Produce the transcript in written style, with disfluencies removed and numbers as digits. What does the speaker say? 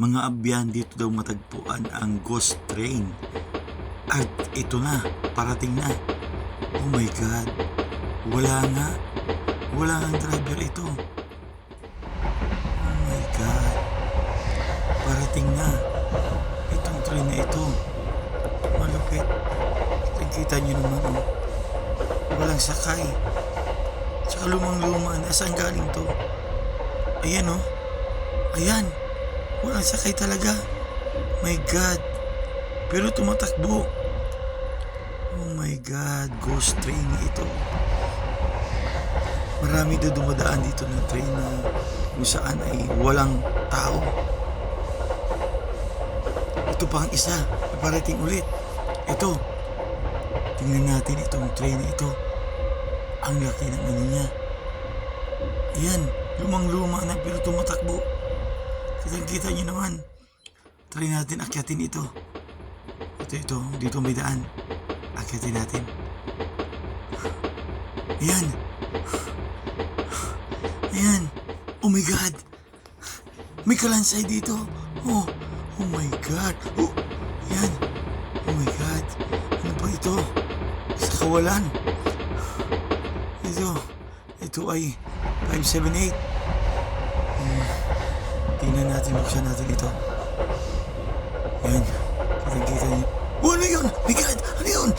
Mga abyan, dito daw matagpuan ang ghost train. At ito na, parating na. Oh my God, wala nga. Wala nga ang driver ito. Oh my God, parating na. Itong train na ito, malupit. Nakikita niyo naman, oh. Walang sakay. Tsaka lumang-luma. Nasaan galing to? Ayan, oh. Ayan. Walang sakay talaga. My God. Pero tumatakbo. Oh my God. Ghost train ito. Marami daw dumadaan dito na train na kung saan ay walang tao. Ito pa ang isa. Parating ulit. Ito. Tingnan natin itong train na ito. Ang laki ng ano niya. Ayan. Lumang-luma na pero tumatakbo. Kitang-kita niyo naman. Try natin akyatin ito. Ito. Dito may daan. Akyatin natin. Ayan. Ayan. Oh my God. May kalansay dito. Oh my God. Oh. Ayan. Oh my God. Ano ba ito? Sa kawalan. Ito ay 578. Tingnan natin, buksan natin ito. Yan. Kita niyo. Oh, ano yun? My God! Ano yun?